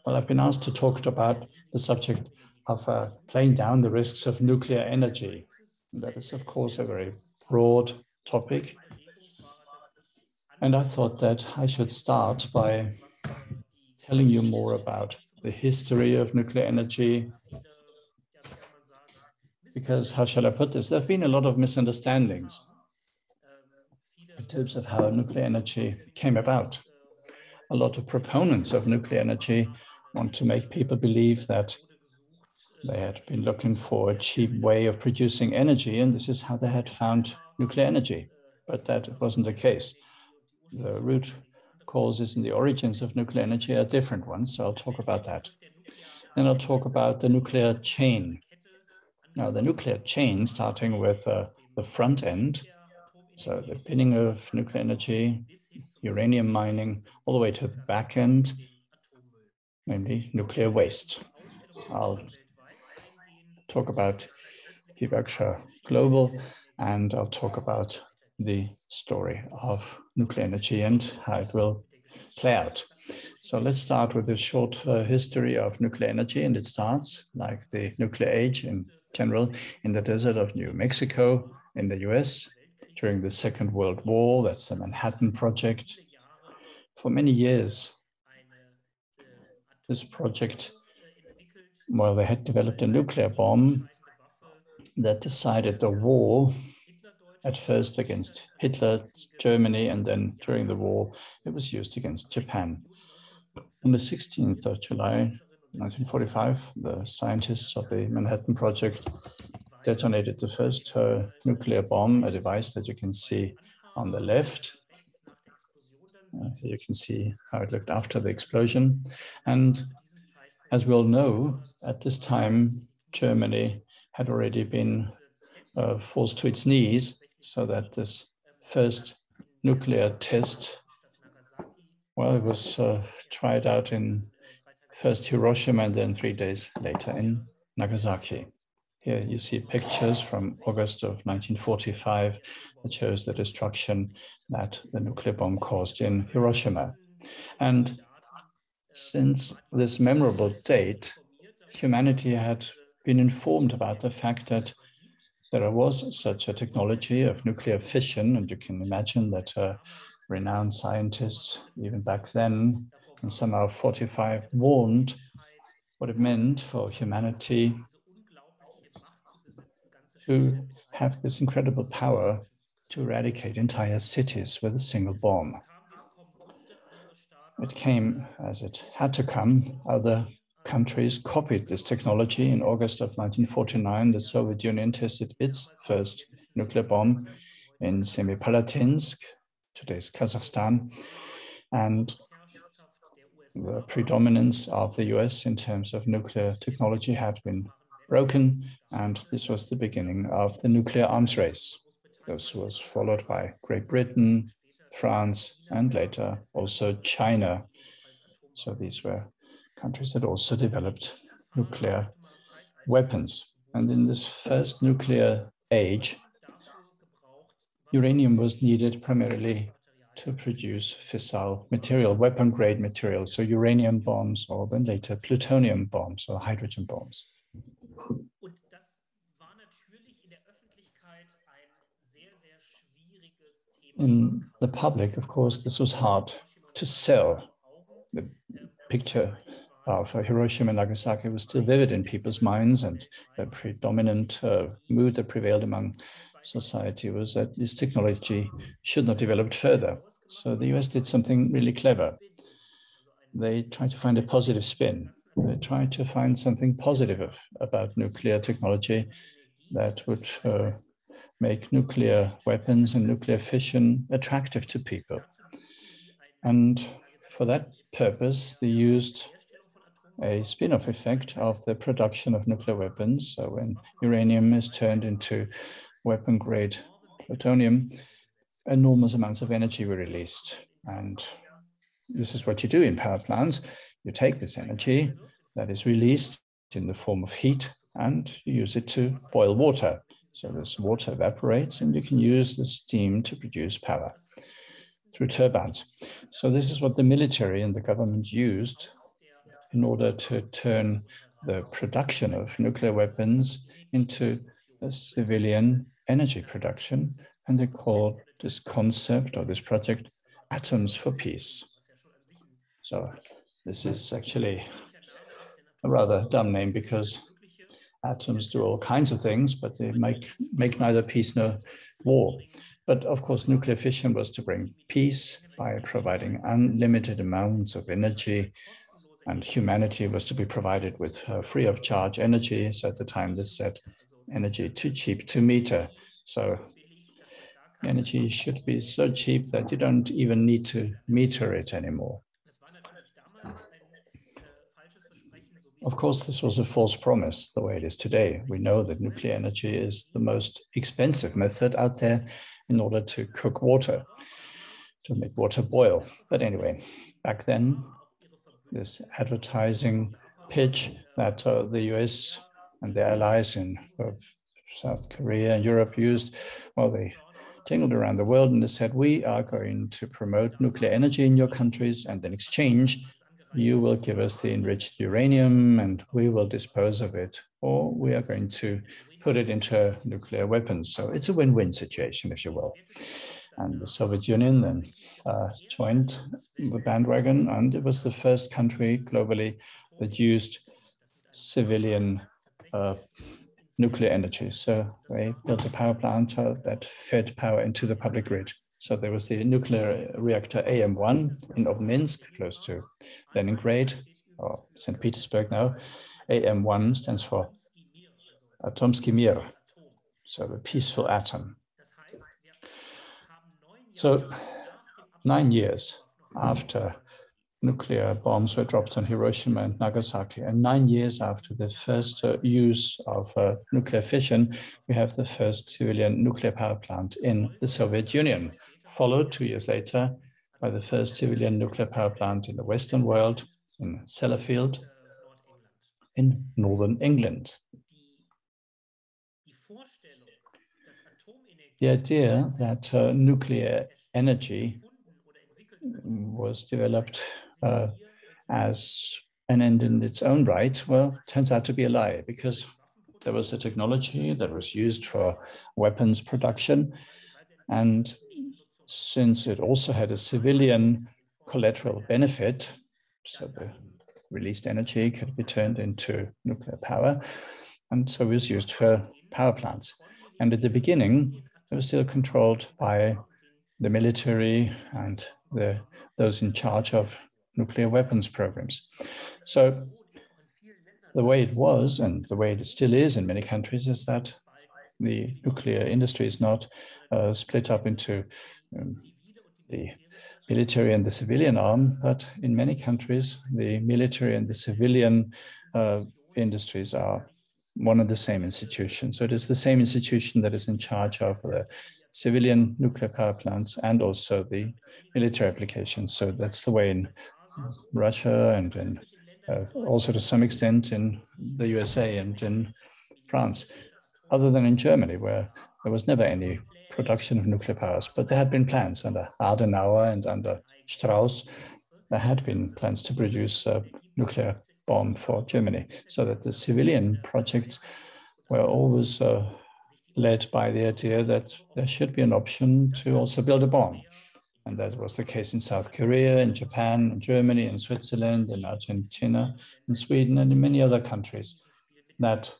Well, I've been asked to talk about the subject of playing down the risks of nuclear energy. That is, of course, a very broad topic. And I thought that I should start by telling you more about the history of nuclear energy. Because, how shall I put this? There have been a lot of misunderstandings in terms of how nuclear energy came about. A lot of proponents of nuclear energy want to make people believe that they had been looking for a cheap way of producing energy, and this is how they had found nuclear energy. But that wasn't the case. The root causes and the origins of nuclear energy are different ones, so I'll talk about that. Then I'll talk about the nuclear chain. Now, the nuclear chain, starting with the front end, so the beginning of nuclear energy, uranium mining, all the way to the back end, namely nuclear waste. I'll talk about Hibakusha Global, and I'll talk about the story of nuclear energy and how it will play out. So let's start with a short history of nuclear energy, and it starts, like the nuclear age in general, in the desert of New Mexico in the US during the Second World War. That's the Manhattan Project. For many years, this project, well, they had developed a nuclear bomb that decided the war, at first against Hitler's Germany, and then during the war, it was used against Japan. On the 16th of July, 1945, the scientists of the Manhattan Project detonated the first nuclear bomb, a device that you can see on the left. Here you can see how it looked after the explosion. And as we all know, at this time, Germany had already been forced to its knees, so that this first nuclear test, well, it was tried out in first Hiroshima and then 3 days later in Nagasaki. Here you see pictures from August of 1945 that shows the destruction that the nuclear bomb caused in Hiroshima. And since this memorable date, humanity had been informed about the fact that there was such a technology of nuclear fission, and you can imagine that renowned scientists, even back then, in summer of 45, warned what it meant for humanity to have this incredible power to eradicate entire cities with a single bomb. It came as it had to come. Other countries copied this technology. In August of 1949, the Soviet Union tested its first nuclear bomb in Semipalatinsk, today's Kazakhstan, and the predominance of the US in terms of nuclear technology had been broken, and this was the beginning of the nuclear arms race. This was followed by Great Britain, France, and later also China. So these were countries that also developed nuclear weapons. And in this first nuclear age, uranium was needed primarily to produce fissile material, weapon-grade material, so uranium bombs, or then later plutonium bombs or hydrogen bombs. In the public, of course, this was hard to sell. The picture of Hiroshima and Nagasaki was still vivid in people's minds, and the predominant mood that prevailed among society was that this technology should not develop further. So the US did something really clever. They tried to find a positive spin. They tried to find something positive about nuclear technology that would make nuclear weapons and nuclear fission attractive to people. And for that purpose, they used a spin-off effect of the production of nuclear weapons. So when uranium is turned into weapon-grade plutonium, enormous amounts of energy were released. And this is what you do in power plants. You take this energy that is released in the form of heat and you use it to boil water. So this water evaporates and you can use the steam to produce power through turbines. So this is what the military and the government used in order to turn the production of nuclear weapons into a civilian energy production. And they call this concept or this project Atoms for Peace. So this is actually a rather dumb name because atoms do all kinds of things, but they make neither peace nor war. But of course, nuclear fission was to bring peace by providing unlimited amounts of energy, and humanity was to be provided with free of charge energy. So at the time, this said energy too cheap to meter. So energy should be so cheap that you don't even need to meter it anymore. Of course, this was a false promise the way it is today. We know that nuclear energy is the most expensive method out there in order to cook water, to make water boil. But anyway, back then, this advertising pitch that the US and their allies in South Korea and Europe used, well, they tingled around the world and they said, we are going to promote nuclear energy in your countries, and in exchange, you will give us the enriched uranium and we will dispose of it, or we are going to put it into nuclear weapons. So it's a win-win situation, if you will. And the Soviet Union then joined the bandwagon, and it was the first country globally that used civilian nuclear energy. So they built a power plant that fed power into the public grid. So there was the nuclear reactor AM1 in Obninsk, close to Leningrad, or St. Petersburg now. AM1 stands for Atomsky Mir, so the peaceful atom. So 9 years after nuclear bombs were dropped on Hiroshima and Nagasaki, and 9 years after the first use of nuclear fission, we have the first civilian nuclear power plant in the Soviet Union, followed 2 years later by the first civilian nuclear power plant in the Western world in Sellafield in northern England. The idea that nuclear energy was developed as an end in its own right, well, turns out to be a lie, because there was a technology that was used for weapons production. And since it also had a civilian collateral benefit, so the released energy could be turned into nuclear power, and so it was used for power plants. And at the beginning, it was still controlled by the military and those in charge of nuclear weapons programs. So the way it was, and the way it still is in many countries, is that the nuclear industry is not split up into the military and the civilian arm, but in many countries, the military and the civilian industries are one and the same institution. So it is the same institution that is in charge of the civilian nuclear power plants and also the military applications. So that's the way in Russia and in, also to some extent in the USA and in France, other than in Germany, where there was never any production of nuclear powers. But there had been plans under Adenauer and under Strauss. There had been plans to produce a nuclear bomb for Germany, so that the civilian projects were always led by the idea that there should be an option to also build a bomb. And that was the case in South Korea, in Japan, in Germany, in Switzerland, in Argentina, in Sweden, and in many other countries that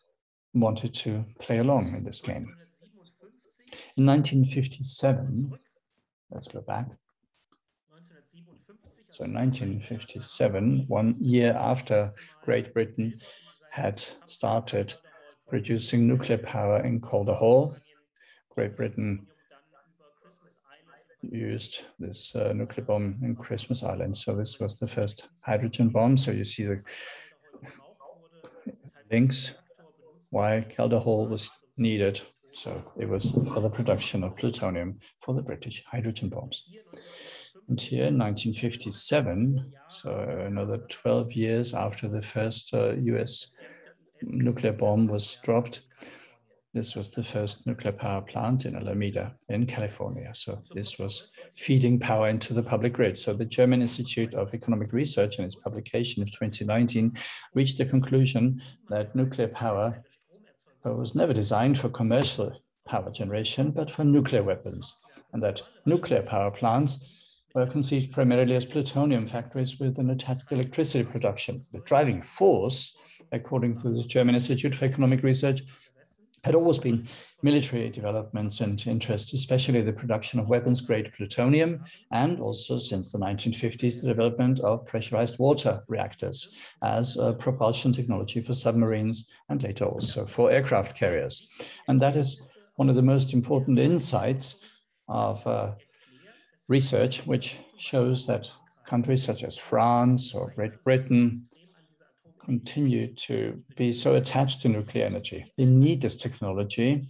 wanted to play along in this game. In 1957, let's go back. So in 1957, 1 year after Great Britain had started producing nuclear power in Calder Hall, Great Britain used this nuclear bomb in Christmas Island. So this was the first hydrogen bomb. So you see the links why Calder Hall was needed. So it was for the production of plutonium for the British hydrogen bombs. And here in 1957, so another 12 years after the first US nuclear bomb was dropped, This was the first nuclear power plant in Alameda in California. So this was feeding power into the public grid. So the German Institute of Economic Research in its publication of 2019 reached the conclusion that nuclear power was never designed for commercial power generation, but for nuclear weapons, and that nuclear power plants were conceived primarily as plutonium factories with an attached electricity production. The driving force, according to the German Institute for Economic Research, had always been military developments and interests, especially the production of weapons-grade plutonium, and also since the 1950s, the development of pressurized water reactors as a propulsion technology for submarines and later also for aircraft carriers. And that is one of the most important insights of research, which shows that countries such as France or Great Britain continue to be so attached to nuclear energy. They need this technology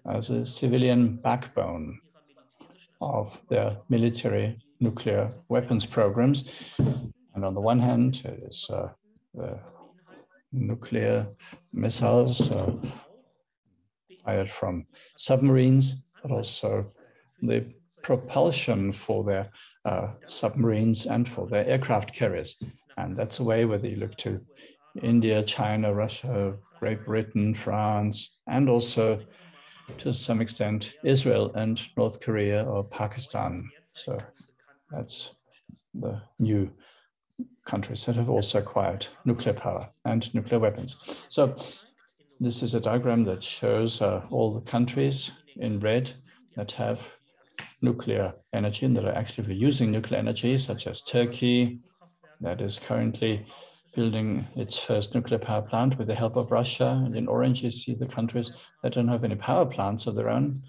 as a civilian backbone of their military nuclear weapons programs. And on the one hand, it is the nuclear missiles fired from submarines, but also the propulsion for their submarines and for their aircraft carriers. And that's a way whether you look to India, China, Russia, Great Britain, France, and also to some extent Israel and North Korea or Pakistan. So that's the new countries that have also acquired nuclear power and nuclear weapons. So this is a diagram that shows all the countries in red that have nuclear energy and that are actively using nuclear energy, such as Turkey, that is currently building its first nuclear power plant with the help of Russia. And in orange, you see the countries that don't have any power plants of their own,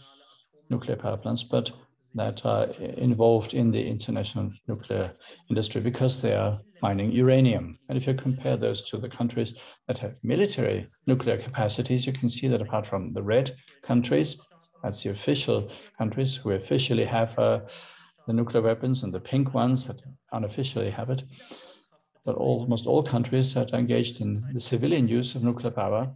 nuclear power plants, but that are involved in the international nuclear industry because they are mining uranium. And if you compare those to the countries that have military nuclear capacities, you can see that apart from the red countries, that's the official countries who officially have the nuclear weapons, and the pink ones that unofficially have it, but almost all countries that are engaged in the civilian use of nuclear power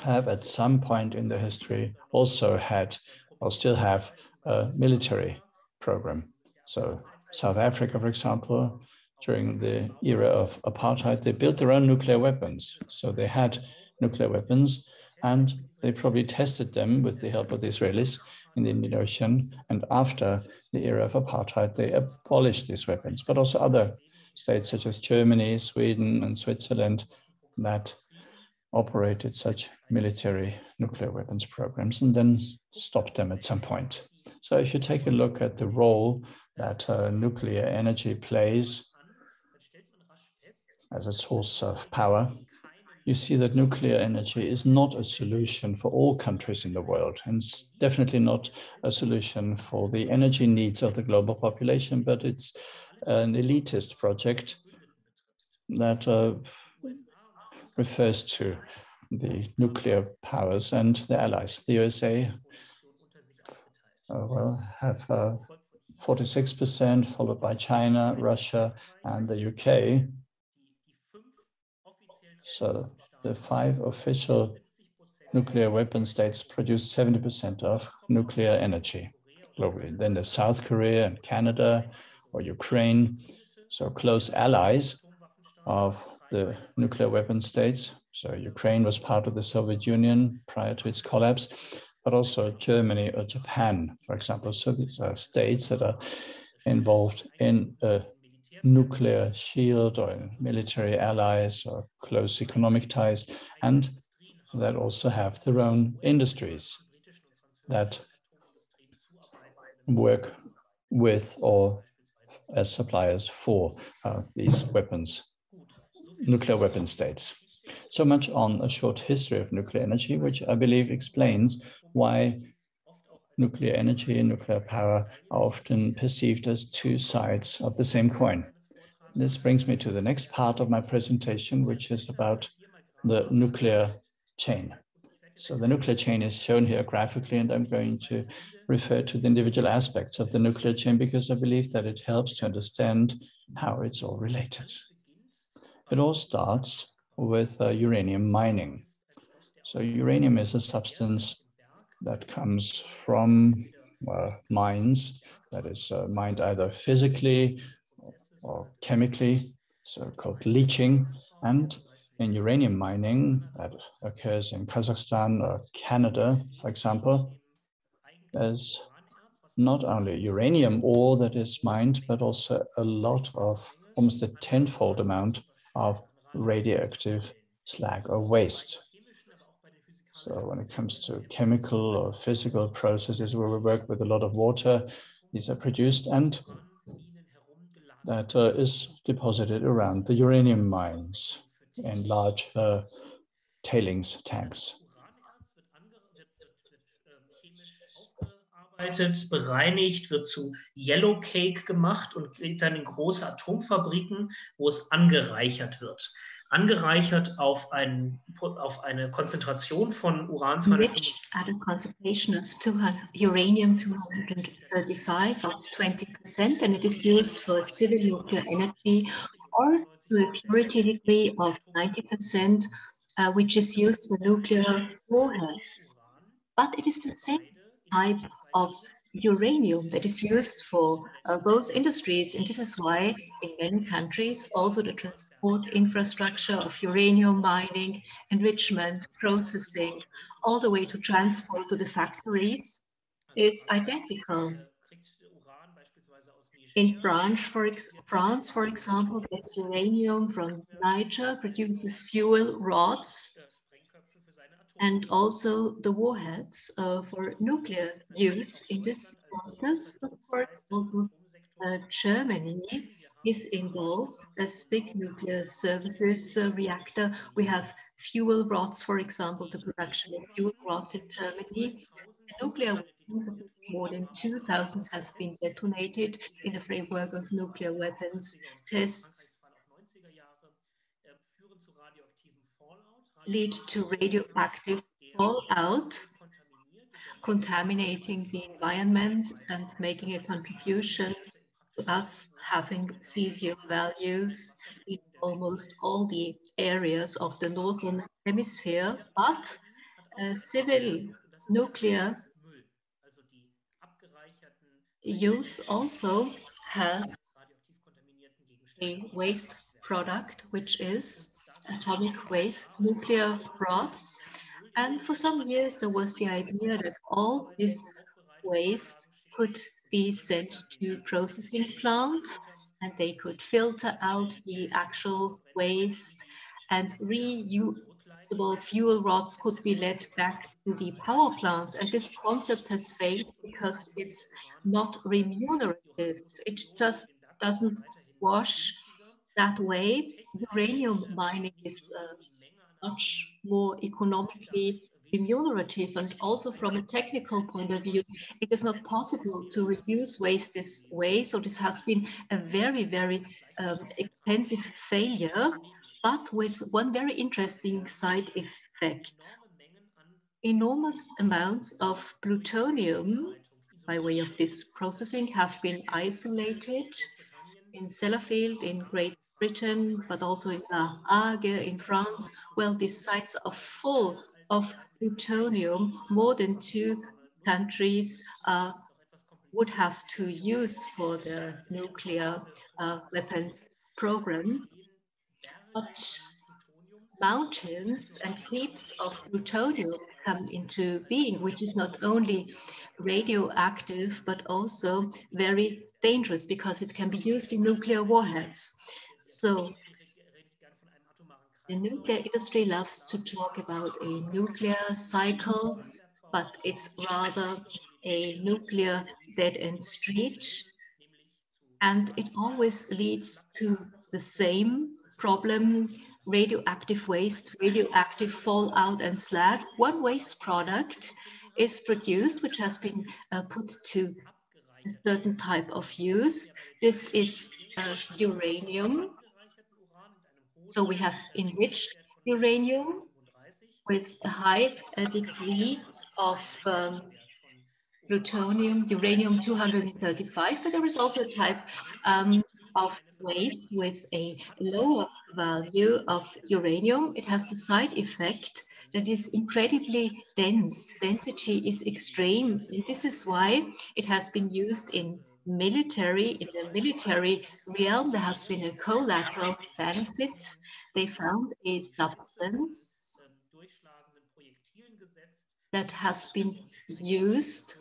have at some point in their history also had or still have a military program. So South Africa, for example, during the era of apartheid, they built their own nuclear weapons. So they had nuclear weapons and they probably tested them with the help of the Israelis in the Indian Ocean. And after the era of apartheid, they abolished these weapons, but also other states such as Germany, Sweden, and Switzerland that operated such military nuclear weapons programs and then stopped them at some point. So if you take a look at the role that nuclear energy plays as a source of power, you see that nuclear energy is not a solution for all countries in the world, and it's definitely not a solution for the energy needs of the global population, but it's an elitist project that refers to the nuclear powers and the allies. The USA will have 46%, followed by China, Russia, and the UK. So the 5 official nuclear weapon states produce 70% of nuclear energy globally. Then there's South Korea and Canada or Ukraine, so close allies of the nuclear weapon states. So Ukraine was part of the Soviet Union prior to its collapse, but also Germany or Japan, for example. So these are states that are involved in a nuclear shield or in military allies or close economic ties, and that also have their own industries that work with or as suppliers for these weapons, nuclear weapon states. So much on a short history of nuclear energy, which I believe explains why nuclear energy and nuclear power are often perceived as two sides of the same coin. This brings me to the next part of my presentation, which is about the nuclear chain. So the nuclear chain is shown here graphically, and I'm going to refer to the individual aspects of the nuclear chain because I believe that it helps to understand how it's all related. It all starts with uranium mining. So uranium is a substance that comes from mines, that is mined either physically or chemically, so-called leaching. And in uranium mining that occurs in Kazakhstan or Canada, for example, there's not only uranium ore that is mined, but also a lot of, almost a tenfold amount of radioactive slag or waste. So when it comes to chemical or physical processes where we work with a lot of water, these are produced and that is deposited around the uranium mines in large tailings tanks. Bereinigt, wird zu Yellow Cake gemacht und geht dann in große Atomfabriken, wo es angereichert wird. Angereichert auf eine Konzentration von Uran 235. At a concentration of uranium 235 of 20%, and it is used for civil nuclear energy, or to a purity degree of 90%, which is used for nuclear warheads. But it is the same type of uranium that is used for both industries, and this is why in many countries also the transport infrastructure of uranium mining, enrichment, processing, all the way to transport to the factories is identical. In France, for example, gets uranium from Niger, produces fuel rods, and also the warheads for nuclear use in this process. Of course, also Germany is involved as big nuclear services reactor. We have fuel rods, for example, the production of fuel rods in Germany. The nuclear weapons, more than 2,000 have been detonated in the framework of nuclear weapons tests, lead to radioactive fallout, contaminating the environment and making a contribution to us having cesium values in almost all the areas of the northern hemisphere. But civil nuclear use also has a waste product, which is atomic waste, nuclear rods. And for some years, there was the idea that all this waste could be sent to processing plants and they could filter out the actual waste, and reusable fuel rods could be led back to the power plants. And this concept has failed because it's not remunerative. It just doesn't wash that way. Uranium mining is much more economically remunerative, and also from a technical point of view, it is not possible to reduce waste this way. So this has been a very, very expensive failure, but with one very interesting side effect. Enormous amounts of plutonium by way of this processing have been isolated in Sellafield in Great Britain, but also in La Hague in France. Well, these sites are full of plutonium. More than 2 countries would have to use for the nuclear weapons program. But mountains and heaps of plutonium come into being, which is not only radioactive, but also very dangerous because it can be used in nuclear warheads. So the nuclear industry loves to talk about a nuclear cycle, but it's rather a nuclear dead-end street. And it always leads to the same problem: radioactive waste, radioactive fallout and slag. One waste product is produced, which has been put to a certain type of use. This is uranium. So we have enriched uranium with a high degree of plutonium, uranium 235, but there is also a type of waste with a lower value of uranium, it has the side effect that is incredibly dense. Density is extreme, and this is why it has been used in the military realm. There has been a collateral benefit. They found a substance that has been used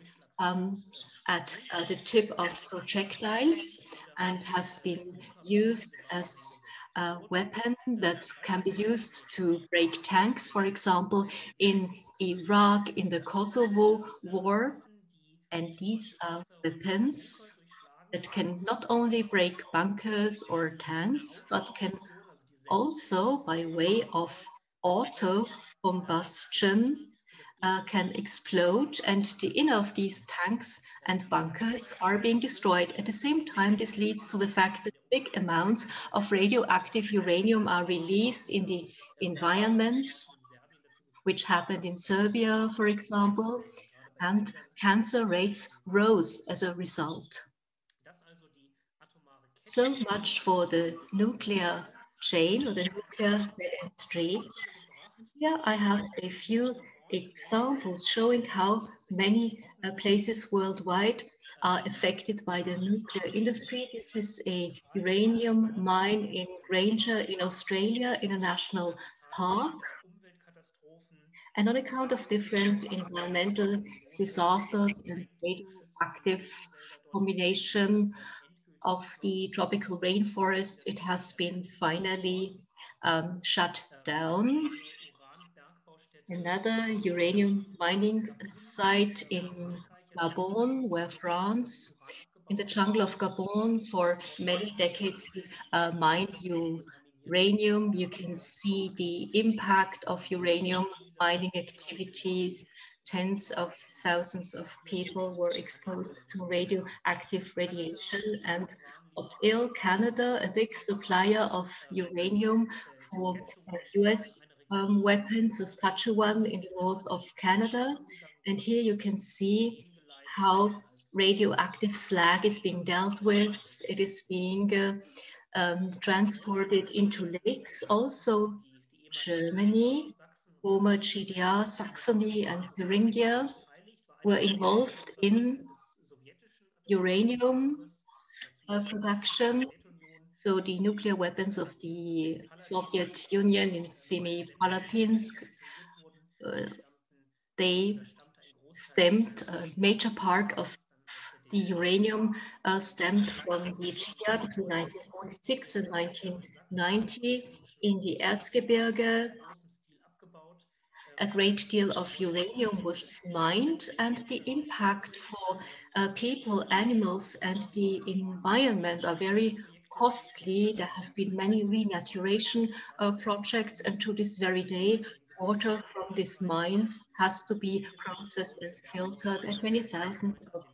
at the tip of projectiles and has been used as a weapon that can be used to break tanks, for example, in Iraq, in the Kosovo War. And these are weapons that can not only break bunkers or tanks, but can also, by way of auto combustion, can explode, and the inner of these tanks and bunkers are being destroyed. At the same time, this leads to the fact that big amounts of radioactive uranium are released in the environment, which happened in Serbia, for example, and cancer rates rose as a result. So much for the nuclear chain or the nuclear valence stream. Here I have a few examples showing how many places worldwide are affected by the nuclear industry. This is a uranium mine in Granger in Australia in a national park. And on account of different environmental disasters and radioactive combination of the tropical rainforests, it has been finally shut down. Another uranium mining site in Gabon, where France, in the jungle of Gabon, for many decades mined uranium. You can see the impact of uranium mining activities. Tens of thousands of people were exposed to radioactive radiation, and Ottail, Canada, a big supplier of uranium for US weapons, Saskatchewan in the north of Canada. And here you can see how radioactive slag is being dealt with. It is being transported into lakes. Also, Germany, former GDR, Saxony and Thuringia were involved in uranium production. So the nuclear weapons of the Soviet Union in Semipalatinsk, they stemmed, a major part of the uranium stemmed from the GDR between 1946 and 1990 in the Erzgebirge. A great deal of uranium was mined, and the impact for people, animals, and the environment are very costly. There have been many renaturation projects, and to this very day, water from these mines has to be processed and filtered, and many thousands of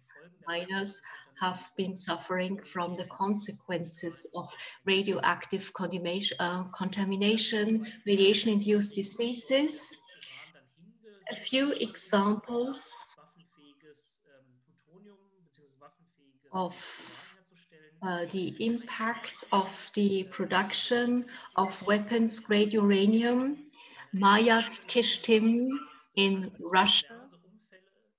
miners have been suffering from the consequences of radioactive contamination, radiation-induced diseases. A few examples of the impact of the production of weapons-grade uranium. Mayak Kishtim in Russia,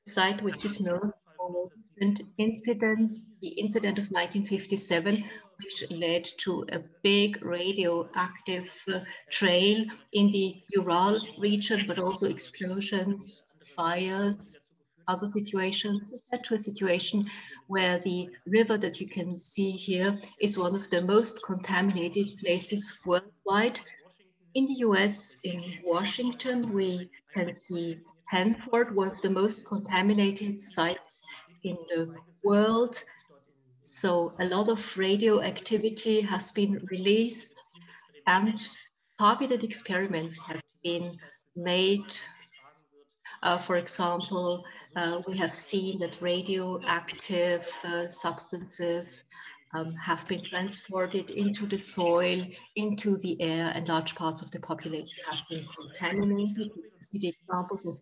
a site which is known for different incidents. The incident of 1957, which led to a big radioactive trail in the Ural region, but also explosions, fires, other situations. It led to a situation where the river that you can see here is one of the most contaminated places worldwide. In the US, in Washington, we can see Hanford, one of the most contaminated sites in the world. So a lot of radioactivity has been released, and targeted experiments have been made. For example, we have seen that radioactive substances have been transported into the soil, into the air, and large parts of the population have been contaminated. You can see the examples of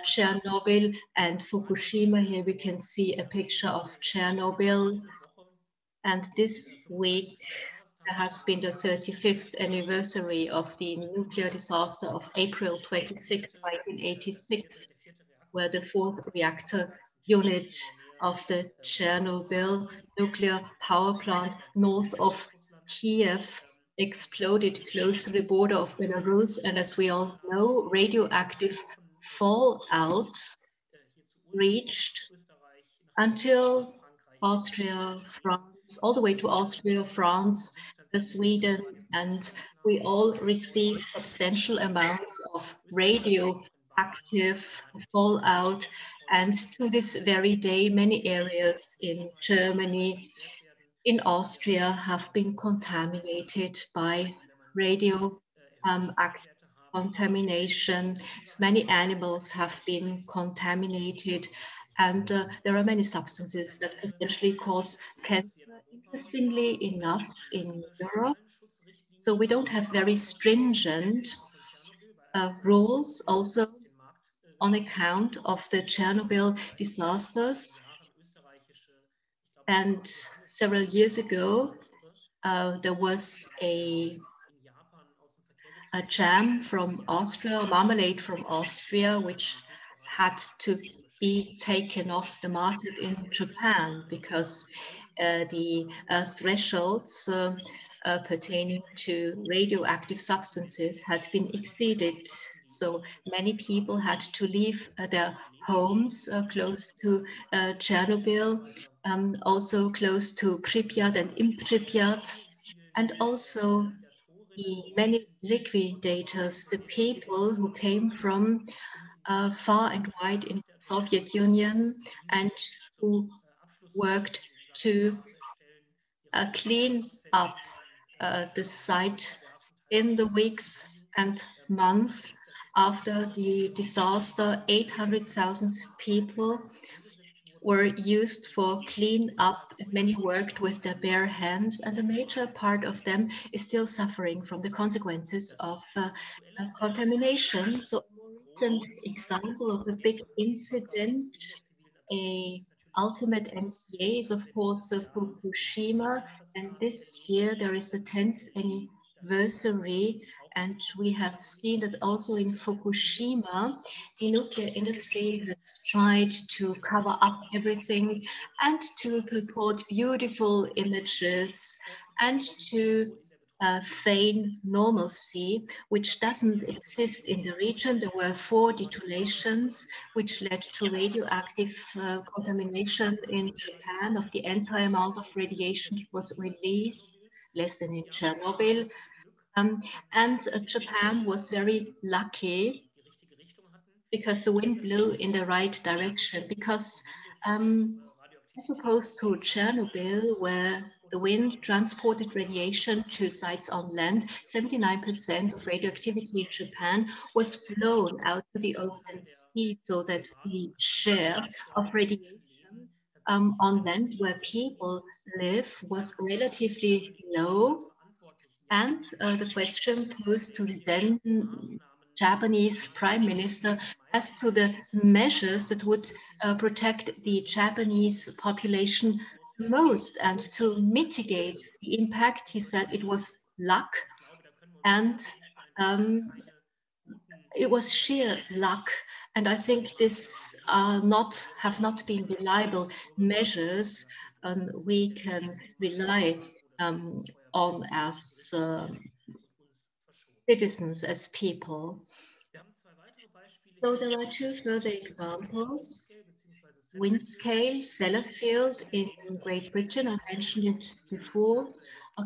Chernobyl and Fukushima. Here we can see a picture of Chernobyl. And this week there has been the 35th anniversary of the nuclear disaster of April 26, 1986, where the fourth reactor unit of the Chernobyl nuclear power plant north of Kiev exploded close to the border of Belarus. And as we all know, radioactive fallout reached until Austria, France, all the way to Austria, France, Sweden, and we all received substantial amounts of radioactive fallout. And to this very day, many areas in Germany, in Austria, have been contaminated by radioactive contamination. Many animals have been contaminated, and there are many substances that potentially cause cancer. Interestingly enough, in Europe, so we don't have very stringent rules also on account of the Chernobyl disasters. And several years ago, there was a jam from Austria, marmalade from Austria, which had to be taken off the market in Japan because the thresholds pertaining to radioactive substances had been exceeded. So many people had to leave their homes close to Chernobyl, also close to Pripyat and in Pripyat, and also the many liquidators, the people who came from far and wide in the Soviet Union and who worked to clean up the site in the weeks and months after the disaster. 800,000 people were used for clean up, and many worked with their bare hands, and a major part of them is still suffering from the consequences of contamination. So a more recent example of a big incident, a ultimate NCA, is of course Fukushima, and this year there is the 10th anniversary, and we have seen that also in Fukushima, the nuclear industry has tried to cover up everything and to purport beautiful images and to feign normalcy, which doesn't exist in the region. There were 4 detonations, which led to radioactive contamination in Japan. Of the entire amount of radiation was released, less than in Chernobyl. And Japan was very lucky because the wind blew in the right direction, because as opposed to Chernobyl, where the wind transported radiation to sites on land, 79% of radioactivity in Japan was blown out to the open sea, so that the share of radiation on land where people live was relatively low. And the question posed to the then Japanese Prime Minister as to the measures that would protect the Japanese population the most and to mitigate the impact. He said it was luck, and it was sheer luck. And I think this have not been reliable measures we can rely on as citizens, as people. So there are 2 further examples. Windscale, Sellafield in Great Britain, I mentioned it before.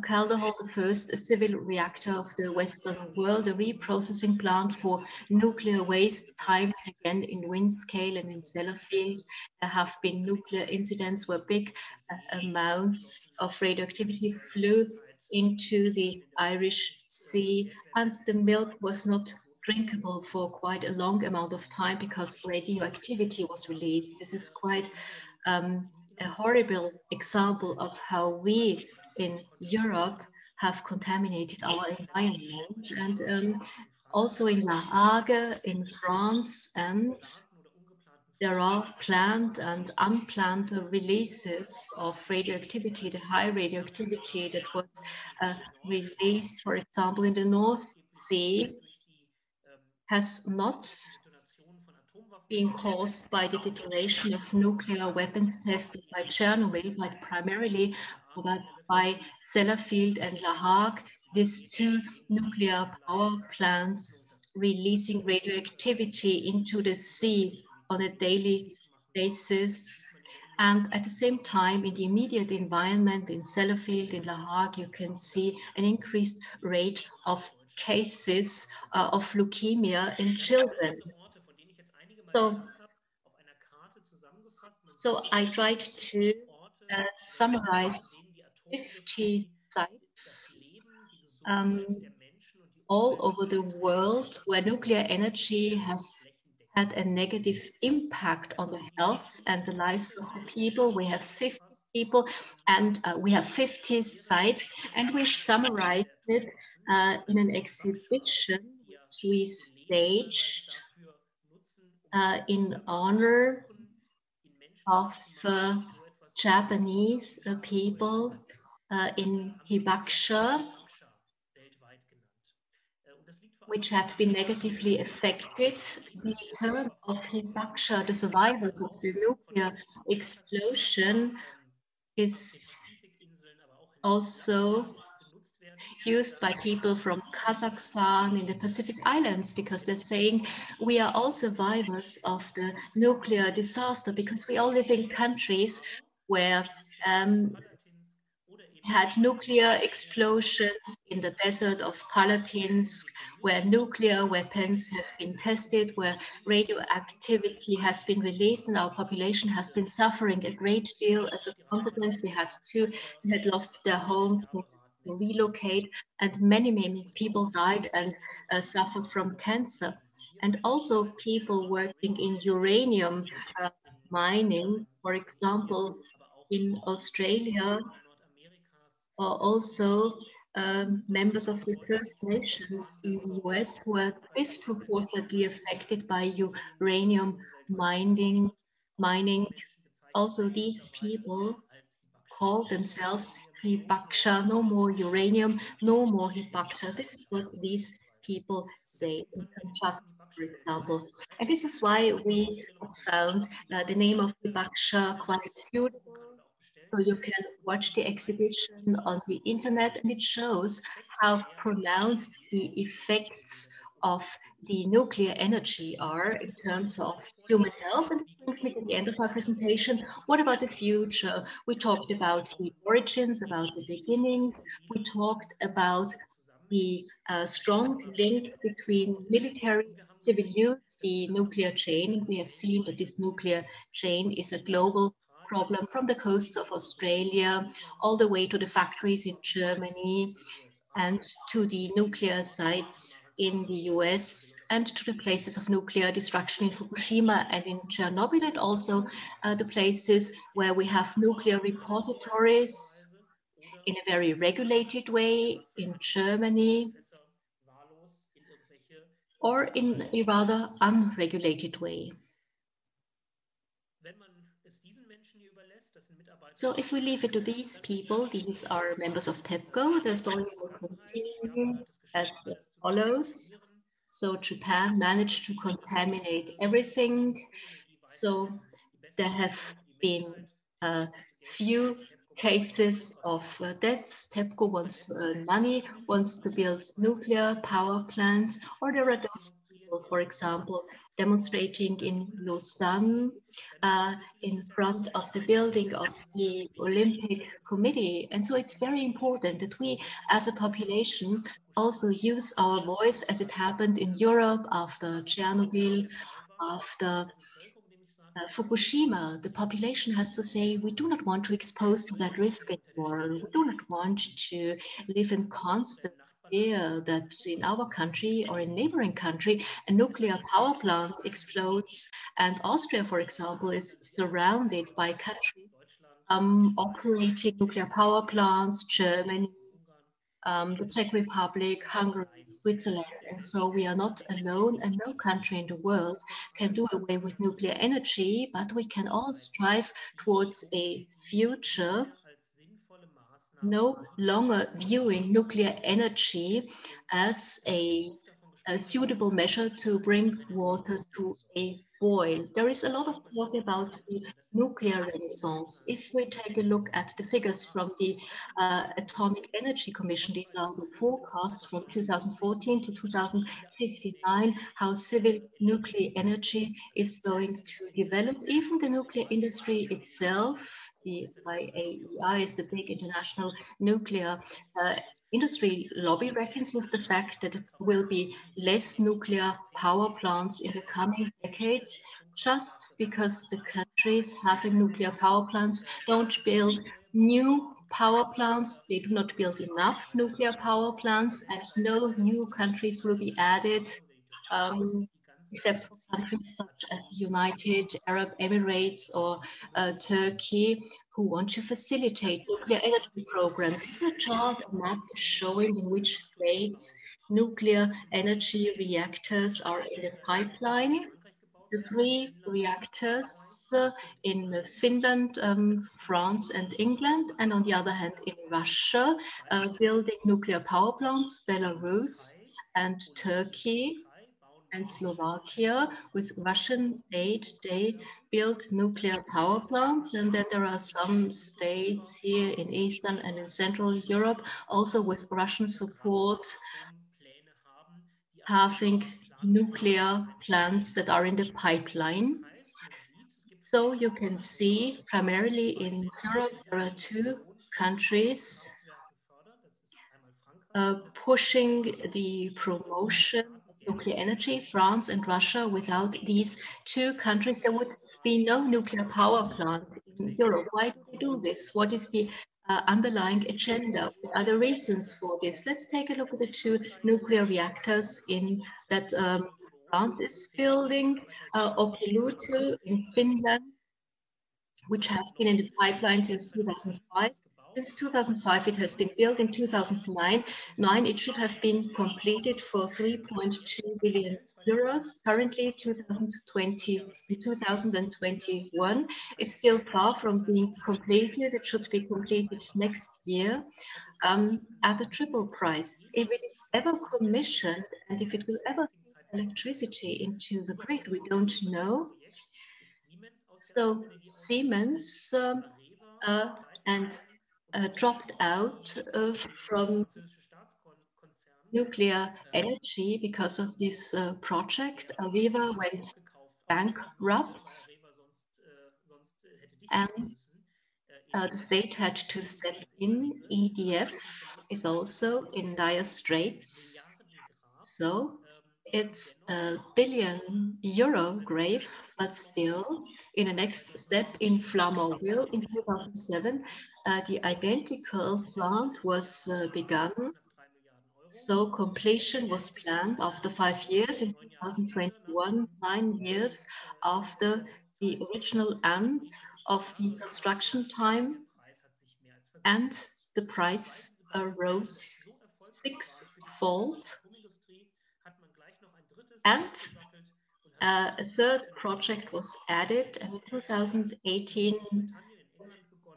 Kaldehor, the first civil reactor of the Western world, a reprocessing plant for nuclear waste, time and again in Windscale and in Sellafield. There have been nuclear incidents where big amounts of radioactivity flew into the Irish Sea, and the milk was not drinkable for quite a long amount of time because radioactivity was released. This is quite a horrible example of how we in Europe have contaminated our environment, and also in La Hague in France and there are planned and unplanned releases of radioactivity, the high radioactivity that was released, for example, in the North Sea, has not been caused by the detonation of nuclear weapons tested by Chernobyl, but primarily by Sellafield and La Hague, these two nuclear power plants releasing radioactivity into the sea on a daily basis. And at the same time, in the immediate environment in Sellafield, in La Hague, you can see an increased rate of cases of leukemia in children. So I tried to summarize 50 sites all over the world where nuclear energy has had a negative impact on the health and the lives of the people. We have 50 people and we have 50 sites, and we summarized it in an exhibition which we staged in honor of Japanese people in Hibakusha, which had been negatively affected. The term of Hibakusha, the survivors of the nuclear explosion, is also used by people from Kazakhstan in the Pacific Islands, because they're saying we are all survivors of the nuclear disaster, because we all live in countries where had nuclear explosions in the desert of Palatinsk, where nuclear weapons have been tested, where radioactivity has been released, and our population has been suffering a great deal as a consequence. They had lost their homes, to relocate, and many people died and suffered from cancer. And also people working in uranium mining, for example, in Australia, are also members of the First Nations in the US who are disproportionately affected by uranium mining. Also, these people call themselves Hibakusha, no more uranium, no more Hibakusha. This is what these people say in Kamchatka, for example. And this is why we found the name of Hibakusha quite suitable. So you can watch the exhibition on the internet, and it shows how pronounced the effects of the nuclear energy are in terms of human health. And this brings me to the end of our presentation. What about the future? We talked about the origins, about the beginnings. We talked about the strong link between military, civil use, the nuclear chain. We have seen that this nuclear chain is a global problem, from the coasts of Australia all the way to the factories in Germany and to the nuclear sites in the US and to the places of nuclear destruction in Fukushima and in Chernobyl, and also the places where we have nuclear repositories in a very regulated way in Germany, or in a rather unregulated way. So if we leave it to these people, these are members of TEPCO, the story will continue as follows. So Japan managed to contaminate everything. So there have been a few cases of deaths. TEPCO wants to earn money, wants to build nuclear power plants, or there are those people, for example, demonstrating in Lausanne in front of the building of the Olympic Committee. And so it's very important that we as a population also use our voice, as it happened in Europe after Chernobyl, after Fukushima. The population has to say, we do not want to expose to that risk anymore. We do not want to live in constant fear that in our country or in neighboring country, a nuclear power plant explodes. And Austria, for example, is surrounded by countries operating nuclear power plants, Germany, the Czech Republic, Hungary, Switzerland. And so we are not alone, and no country in the world can do away with nuclear energy, but we can all strive towards a future no longer viewing nuclear energy as a suitable measure to bring water to a boil. There is a lot of talk about the nuclear renaissance. If we take a look at the figures from the Atomic Energy Commission, these are the forecasts from 2014 to 2059, how civil nuclear energy is going to develop. Even the nuclear industry itself, the IAEI is the big international nuclear industry lobby, reckons with the fact that there will be less nuclear power plants in the coming decades, just because the countries having nuclear power plants don't build new power plants. They do not build enough nuclear power plants, and no new countries will be added, except for countries such as the United Arab Emirates or Turkey, who want to facilitate nuclear energy programs. This is a chart, a map showing in which states nuclear energy reactors are in the pipeline. The 3 reactors in Finland, France, and England, and on the other hand in Russia, building nuclear power plants, Belarus and Turkey and Slovakia. With Russian aid, they built nuclear power plants. And then there are some states here in Eastern and in Central Europe, also with Russian support, having nuclear plants that are in the pipeline. So you can see primarily in Europe, there are 2 countries pushing the promotion of nuclear energy, France and Russia. Without these 2 countries, there would be no nuclear power plant in Europe. Why do they do this? What is the underlying agenda? What are the reasons for this? Let's take a look at the 2 nuclear reactors in that France is building, Olkiluoto in Finland, which has been in the pipeline since 2005. Since 2005, it has been built. In 2009, it should have been completed for 3.2 billion euros. Currently, 2021, it's still far from being completed. It should be completed next year at a triple price. If it is ever commissioned and if it will ever feed electricity into the grid, we don't know. So Siemens dropped out from nuclear energy because of this project. Areva went bankrupt, and the state had to step in. EDF is also in dire straits. So it's a €1 billion grave, but still, in the next step in Flamanville in 2007, the identical plant was begun. So completion was planned after 5 years in 2021, 9 years after the original end of the construction time, and the price rose 6-fold. And a 3rd project was added, and in 2018,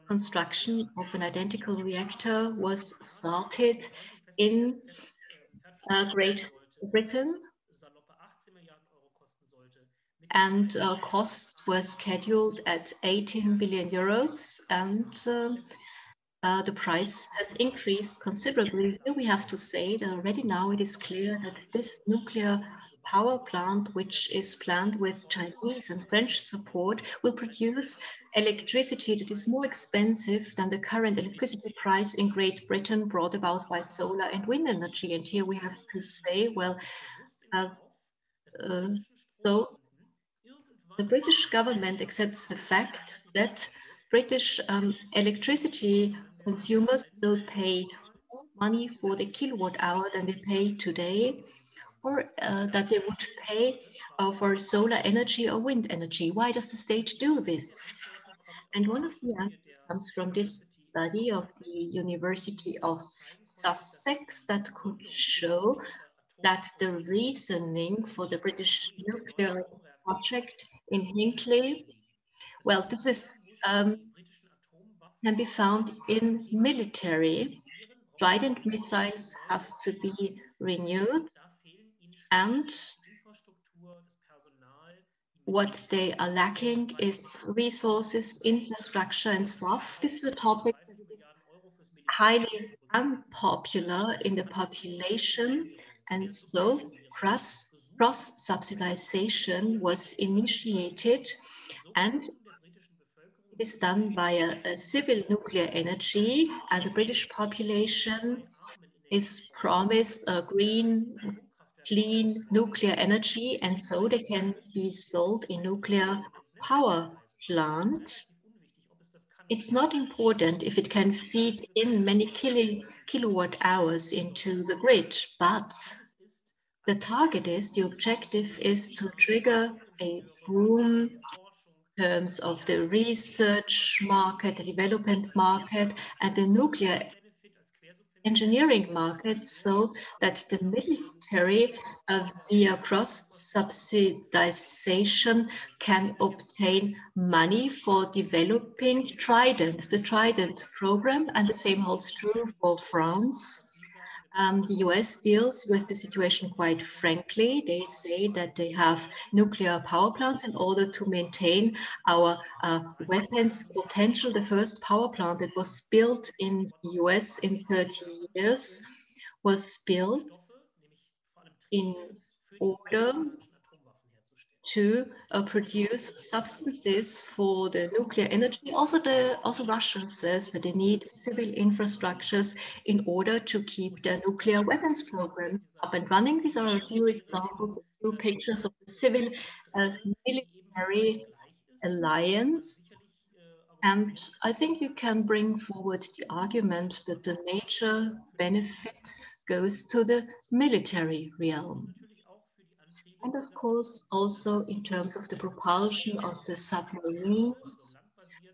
construction of an identical reactor was started in Great Britain, and costs were scheduled at 18 billion euros, and the price has increased considerably. Here we have to say that already now it is clear that this nuclear power plant, which is planned with Chinese and French support, will produce electricity that is more expensive than the current electricity price in Great Britain, brought about by solar and wind energy. And here we have to say, well, so the British government accepts the fact that British electricity consumers will pay more money for the kilowatt hour than they pay today, or that they would pay for solar energy or wind energy. Why does the state do this? And one of the answers comes from this study of the University of Sussex that could show that the reasoning for the British nuclear project in Hinkley, well, this is can be found in military. Trident missiles have to be renewed, and what they are lacking is resources, infrastructure, and stuff. This is a topic that is highly unpopular in the population, and so cross-subsidization was initiated, and it is done via a civil nuclear energy, and the British population is promised a green, clean nuclear energy, and so they can be sold in nuclear power plant. It's not important if it can feed in many kilowatt hours into the grid, but the target is, the objective is to trigger a boom in terms of the research market, the development market, and the nuclear engineering market, so that the military via cross-subsidization can obtain money for developing Trident, the Trident program, and the same holds true for France. The US deals with the situation quite frankly. They say that they have nuclear power plants in order to maintain our weapons potential. The first power plant that was built in the US in 30 years was built in order to produce substances for the nuclear energy. Also Russia says that they need civil infrastructures in order to keep their nuclear weapons program up and running. These are a few examples, a few pictures of the civil military alliance. And I think you can bring forward the argument that the major benefit goes to the military realm. And of course, also in terms of the propulsion of the submarines,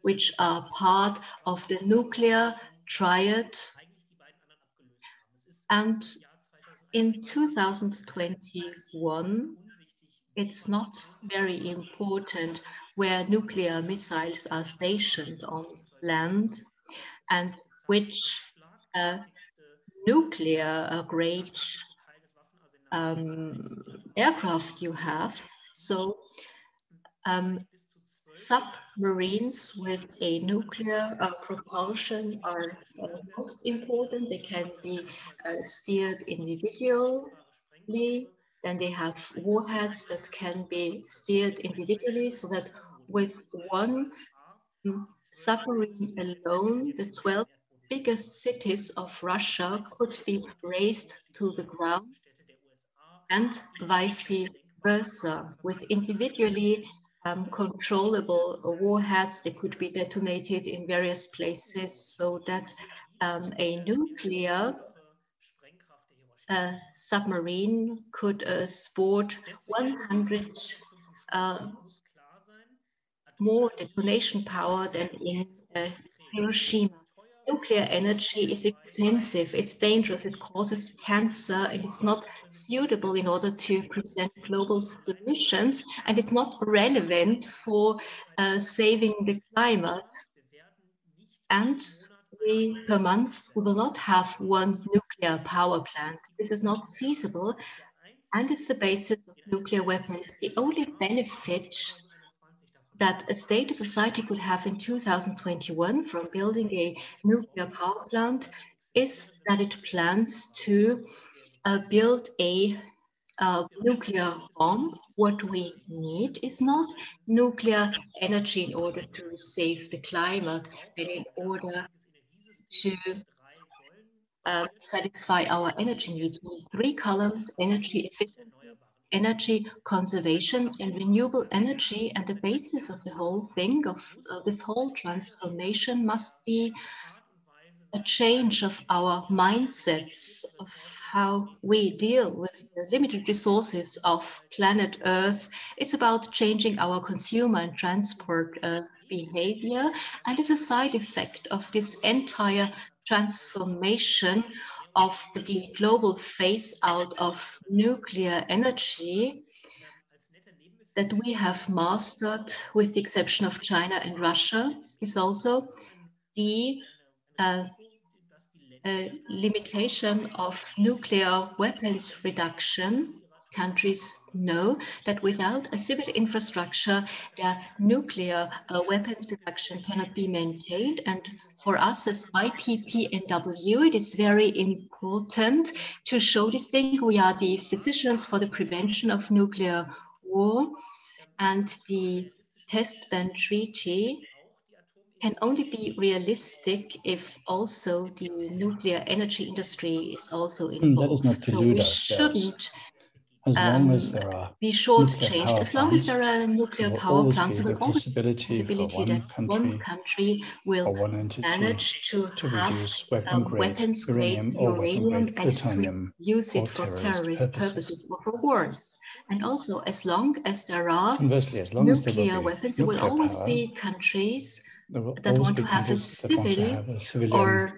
which are part of the nuclear triad. And in 2021, it's not very important where nuclear missiles are stationed on land and which nuclear grade aircraft you have. So submarines with a nuclear propulsion are most important. They can be steered individually. Then they have warheads that can be steered individually, so that with one submarine alone, the 12 biggest cities of Russia could be razed to the ground, and vice versa. With individually controllable warheads, they could be detonated in various places, so that a nuclear submarine could sport 100 more detonation power than in Hiroshima. Nuclear energy is expensive, it's dangerous, it causes cancer, and it's not suitable in order to present global solutions, and it's not relevant for saving the climate. And per month, we will not have one nuclear power plant. This is not feasible, and it's the basis of nuclear weapons. The only benefit that a state, a society could have in 2021 from building a nuclear power plant is that it plans to build a nuclear bomb. What we need is not nuclear energy in order to save the climate and in order to satisfy our energy needs. We need 3 columns: energy efficiency, energy conservation, and renewable energy. And the basis of the whole thing, of this whole transformation, must be a change of our mindsets, of how we deal with the limited resources of planet Earth. It's about changing our consumer and transport behavior, and as a side effect of this entire transformation of the global phase out of nuclear energy that we have mastered, with the exception of China and Russia, is also the limitation of nuclear weapons reduction. Countries know that without a civil infrastructure, their nuclear weapons production cannot be maintained. And for us as IPPNW, it is very important to show this thing. We are the physicians for the prevention of nuclear war, and the test ban treaty can only be realistic if also the nuclear energy industry is also involved. That is not to delude ourselves. As long as there are nuclear power as long as there are nuclear power plants, there will always be the possibility that for one country will one entity manage to produce weapons-grade uranium or weapon-grade and plutonium use it for terrorist purposes or for wars. And also, as long as there are conversely, as long as there nuclear will be weapons, there will always be countries that want to have a civil or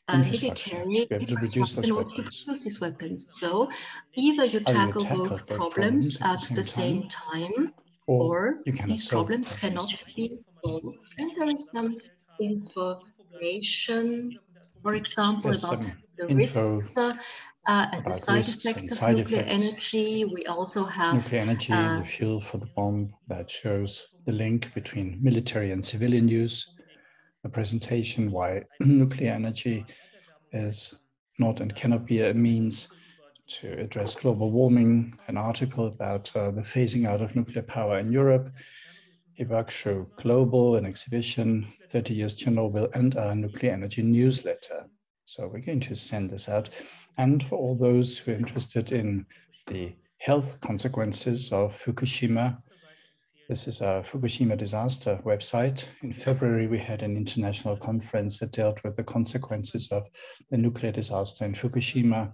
military infrastructure in order to produce these weapons. So either you tackle both problems at the same time, or these problems cannot be solved. And there is some information, for example, about the risks and the side effects of nuclear energy. We also have nuclear energy and the fuel for the bomb that shows the link between military and civilian use, a presentation why nuclear energy is not and cannot be a means to address global warming, an article about the phasing out of nuclear power in Europe, a workshop global, an exhibition, 30 years Chernobyl, and our nuclear energy newsletter. So we're going to send this out. And for all those who are interested in the health consequences of Fukushima, this is our Fukushima disaster website. In February, we had an international conference that dealt with the consequences of the nuclear disaster in Fukushima,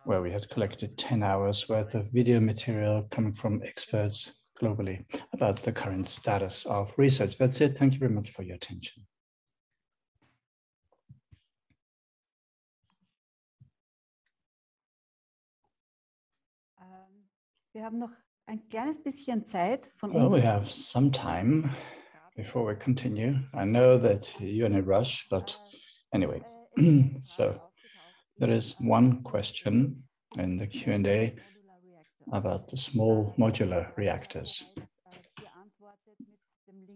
where we had collected 10 hours worth of video material coming from experts globally about the current status of research. That's it. Thank you very much for your attention. Well, we have some time before we continue. I know that you're in a rush, but anyway, so there is one question in the Q&A about the small modular reactors.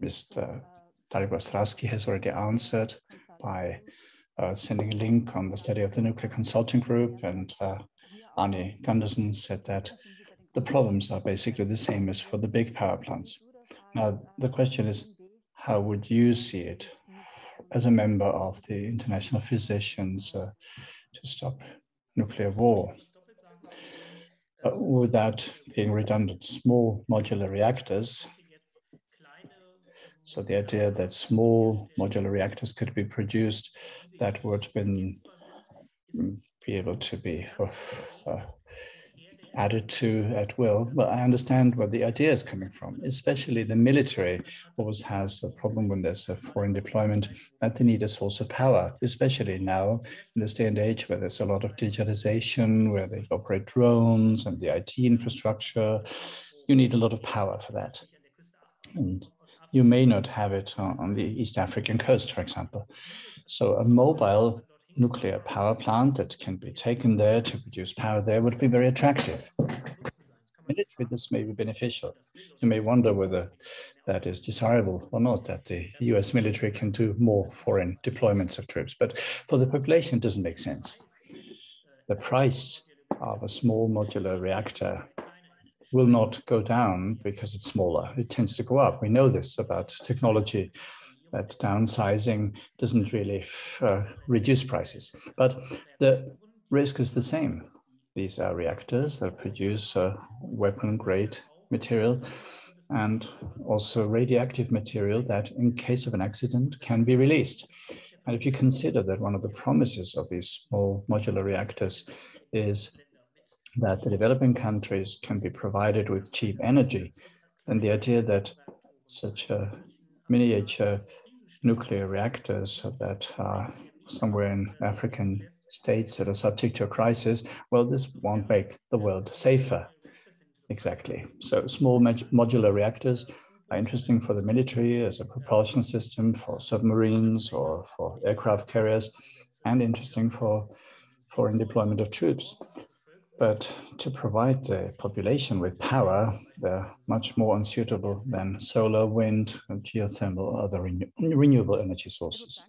Mr. Darek Ostrowski has already answered by sending a link on the study of the nuclear consulting group, and Arne Gundersen said that the problems are basically the same as for the big power plants. Now, the question is, how would you see it as a member of the International Physicians to Stop Nuclear War? Without being redundant, small modular reactors. So the idea that small modular reactors could be produced that would be able to be added to at will. Well, I understand where the idea is coming from, especially the military always has a problem when there's a foreign deployment that they need a source of power, especially now in this day and age where there's a lot of digitalization, where they operate drones and the IT infrastructure. You need a lot of power for that. And you may not have it on the East African coast, for example. So a mobile nuclear power plant that can be taken there to produce power there would be very attractive. Military, this may be beneficial. You may wonder whether that is desirable or not, that the US military can do more foreign deployments of troops. But for the population, it doesn't make sense. The price of a small modular reactor will not go down because it's smaller. It tends to go up. We know this about technology, that downsizing doesn't really reduce prices. But the risk is the same. These are reactors that produce weapon-grade material and also radioactive material that, in case of an accident, can be released. And if you consider that one of the promises of these small modular reactors is that the developing countries can be provided with cheap energy, then the idea that such miniature nuclear reactors that are somewhere in African states that are subject to a crisis, well, this won't make the world safer. Exactly. So small modular reactors are interesting for the military as a propulsion system for submarines or for aircraft carriers, and interesting for foreign deployment of troops. But to provide the population with power, they're much more unsuitable than solar, wind, and geothermal or other renewable energy sources.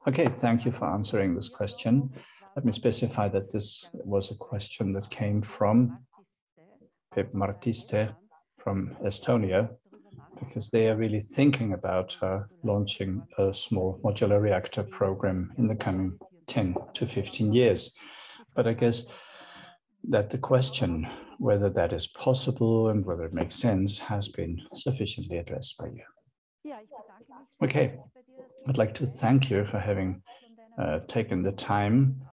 Okay, thank you for answering this question. Let me specify that this was a question that came from Pep Martiste from Estonia, because they are really thinking about launching a small modular reactor program in the coming 10 to 15 years. But I guess that the question whether that is possible and whether it makes sense has been sufficiently addressed by you. Okay, I'd like to thank you for having taken the time